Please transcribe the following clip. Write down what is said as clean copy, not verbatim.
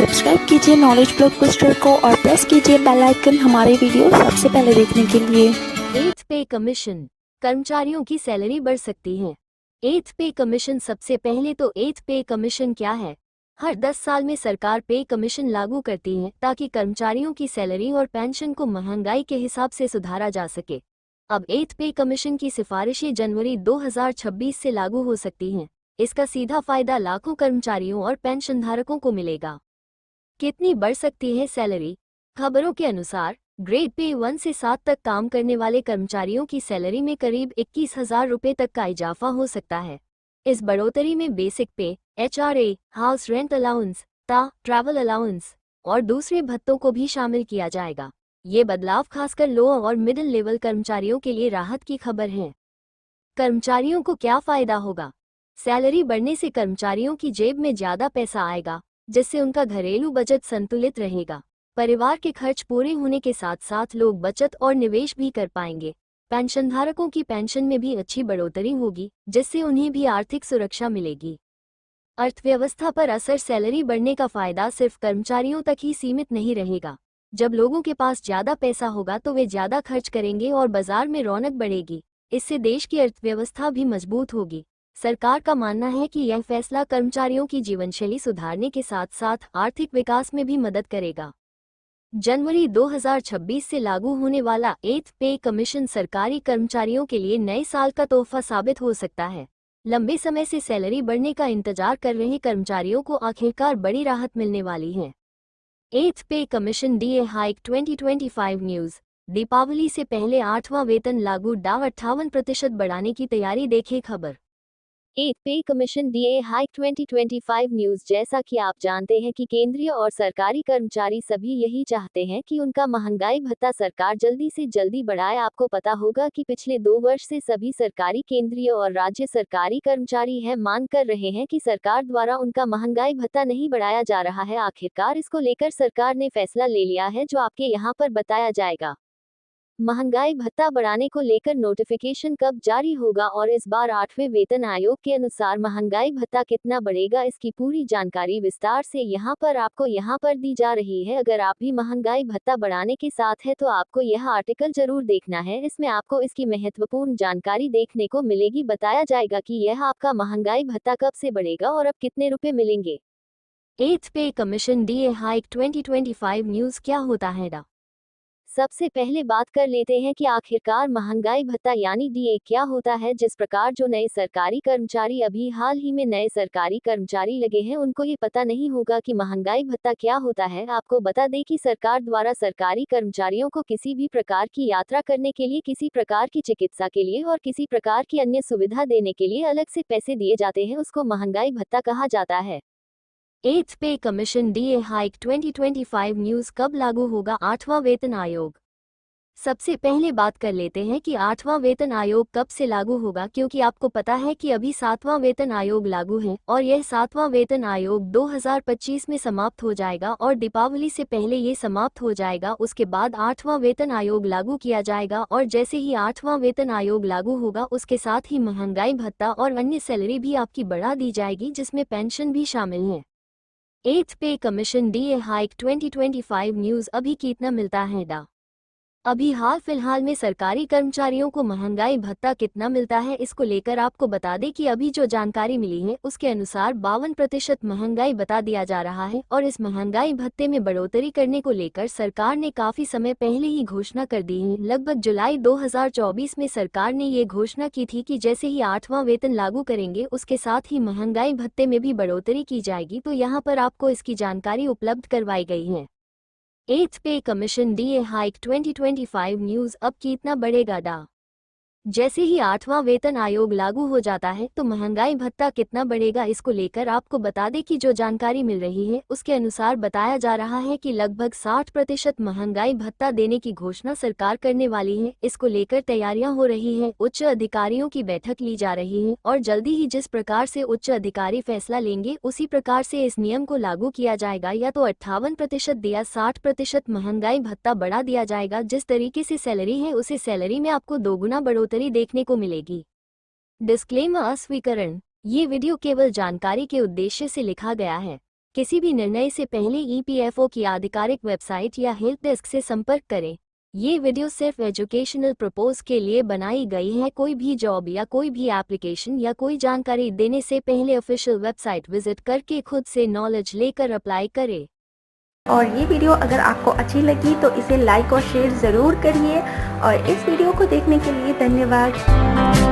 Subscribe कीजिए knowledge blockbuster को और प्रेस कीजिए बेल आइकन हमारे वीडियो सबसे पहले देखने के लिए। 8th पे कमीशन, कर्मचारियों की सैलरी बढ़ सकती है। 8th pay commission. सबसे पहले तो 8th पे कमीशन क्या है? हर 10 साल में सरकार पे कमीशन लागू करती है ताकि कर्मचारियों की सैलरी और पेंशन को महंगाई के हिसाब से सुधारा जा सके। अब 8th पे कमीशन की सिफारिशें जनवरी 2026 से लागू हो सकती हैं। इसका सीधा फायदा लाखों कर्मचारियों और पेंशनधारकों को मिलेगा। कितनी बढ़ सकती है सैलरी? खबरों के अनुसार ग्रेड पे 1 से 7 तक काम करने वाले कर्मचारियों की सैलरी में करीब 21,000 रुपये तक का इजाफा हो सकता है। इस बढ़ोतरी में बेसिक पे, HRA, house rent allowance, travel allowance और दूसरे भत्तों को भी शामिल किया जाएगा। ये बदलाव खासकर लो और मिडिल लेवल कर्मचारियों के लिए राहत की खबर है। कर्मचारियों को क्या फायदा होगा? सैलरी बढ़ने से कर्मचारियों की जेब में ज्यादा पैसा आएगा, जिससे उनका घरेलू बजट संतुलित रहेगा। परिवार के खर्च पूरे होने के साथ साथ लोग बचत और निवेश भी कर पाएंगे। पेंशनधारकों की पेंशन में भी अच्छी बढ़ोतरी होगी, जिससे उन्हें भी आर्थिक सुरक्षा मिलेगी। अर्थव्यवस्था पर असर। सैलरी बढ़ने का फायदा सिर्फ कर्मचारियों तक ही सीमित नहीं रहेगा। जब लोगों के पास ज्यादा पैसा होगा तो वे ज्यादा खर्च करेंगे और बाजार में रौनक बढ़ेगी। इससे देश की अर्थव्यवस्था भी मजबूत होगी। सरकार का मानना है कि यह फैसला कर्मचारियों की जीवनशैली सुधारने के साथ साथ आर्थिक विकास में भी मदद करेगा। जनवरी 2026 से लागू होने वाला 8th पे कमीशन सरकारी कर्मचारियों के लिए नए साल का तोहफा साबित हो सकता है। लंबे समय से सैलरी बढ़ने का इंतजार कर रहे कर्मचारियों को आखिरकार बड़ी राहत मिलने वाली है। 8th pay commission DA hike 2025 news. Deepavali से पहले 8वां वेतन लागू। 58% बढ़ाने की तैयारी। देखें खबर। 8th pay commission DA hike 2025 news. जैसा कि आप जानते हैं कि केंद्रीय और सरकारी कर्मचारी सभी यही चाहते हैं कि उनका महंगाई भत्ता सरकार जल्दी से जल्दी बढ़ाए। आपको पता होगा कि पिछले 2 वर्ष से सभी सरकारी, केंद्रीय और राज्य सरकारी कर्मचारी यह मांग कर रहे हैं कि सरकार द्वारा उनका महंगाई भत्ता नहीं बढ़ाया जा रहा है। आखिरकार इसको लेकर सरकार ने फैसला ले लिया है, जो आपके यहाँ पर बताया जाएगा। महंगाई भत्ता बढ़ाने को लेकर नोटिफिकेशन कब जारी होगा और इस बार 8वें वेतन आयोग के अनुसार महंगाई भत्ता कितना बढ़ेगा, इसकी पूरी जानकारी विस्तार से यहाँ पर दी जा रही है। अगर आप भी महंगाई भत्ता बढ़ाने के साथ है तो आपको यह आर्टिकल जरूर देखना है। इसमें आपको इसकी महत्वपूर्ण जानकारी देखने को मिलेगी। बताया जाएगा कि यह आपका महंगाई भत्ता कब से बढ़ेगा और अब कितने रुपए मिलेंगे। 8th pay commission DA hike 2025 news. क्या होता है डा? सबसे पहले बात कर लेते हैं कि आखिरकार महंगाई भत्ता यानी DA क्या होता है। जिस प्रकार जो नए सरकारी कर्मचारी अभी हाल ही में नए सरकारी कर्मचारी लगे हैं, उनको ये पता नहीं होगा कि महंगाई भत्ता क्या होता है। आपको बता दें कि सरकार द्वारा सरकारी कर्मचारियों को किसी भी प्रकार की यात्रा करने के लिए, किसी प्रकार की चिकित्सा के लिए और किसी प्रकार की अन्य सुविधा देने के लिए अलग से पैसे दिए जाते हैं, उसको महंगाई भत्ता कहा जाता है। 8th pay commission DA hike 2025 news. कब लागू होगा 8वां वेतन आयोग? सबसे पहले बात कर लेते हैं कि 8वां वेतन आयोग कब से लागू होगा, क्योंकि आपको पता है कि अभी 7वां वेतन आयोग लागू है और यह 7वां वेतन आयोग 2025 में समाप्त हो जाएगा और दीपावली से पहले ये समाप्त हो जाएगा। उसके बाद 8वां वेतन आयोग लागू किया जाएगा और जैसे ही 8वां वेतन आयोग लागू होगा उसके साथ ही महंगाई भत्ता और अन्य सैलरी भी आपकी बढ़ा दी जाएगी, जिसमें पेंशन भी शामिल है। 8th pay commission DA hike 2025 news. अभी कितना मिलता है डा? अभी हाल फिलहाल में सरकारी कर्मचारियों को महंगाई भत्ता कितना मिलता है, इसको लेकर आपको बता दें कि अभी जो जानकारी मिली है उसके अनुसार 52% महंगाई बता दिया जा रहा है और इस महंगाई भत्ते में बढ़ोतरी करने को लेकर सरकार ने काफी समय पहले ही घोषणा कर दी है। लगभग जुलाई 2024 में सरकार ने ये घोषणा की थी कि जैसे ही 8वां वेतन लागू करेंगे उसके साथ ही महंगाई भत्ते में भी बढ़ोतरी की जाएगी। तो यहाँ पर आपको इसकी जानकारी उपलब्ध करवाई गई है। 8th pay commission DA hike 2025 news. अब कितना बढ़ेगा डा? जैसे ही 8वां वेतन आयोग लागू हो जाता है तो महंगाई भत्ता कितना बढ़ेगा, इसको लेकर आपको बता दें कि जो जानकारी मिल रही है उसके अनुसार बताया जा रहा है कि लगभग 60% महंगाई भत्ता देने की घोषणा सरकार करने वाली है। इसको लेकर तैयारियां हो रही हैं, उच्च अधिकारियों की बैठक ली जा रही है और जल्दी ही जिस प्रकार से उच्च अधिकारी फैसला लेंगे उसी प्रकार से इस नियम को लागू किया जाएगा। या तो 58% या 60% महंगाई भत्ता बढ़ा दिया जाएगा। जिस तरीके से सैलरी है उसे सैलरी में आपको दोगुना बढ़ोतरी देखने को मिलेगी। डिस्क्लेमर अस्वीकरण। ये वीडियो केवल जानकारी के उद्देश्य से लिखा गया है। किसी भी निर्णय से पहले EPFO की आधिकारिक वेबसाइट या हेल्प डेस्क से संपर्क करें। ये वीडियो सिर्फ एजुकेशनल पर्पस के लिए बनाई गई है। कोई भी जॉब या कोई भी एप्लीकेशन या कोई जानकारी देने से पहले ऑफिशियल वेबसाइट विजिट करके खुद से नॉलेज लेकर अप्लाई करें। और ये वीडियो अगर आपको अच्छी लगी तो इसे लाइक और शेयर ज़रूर करिए और इस वीडियो को देखने के लिए धन्यवाद।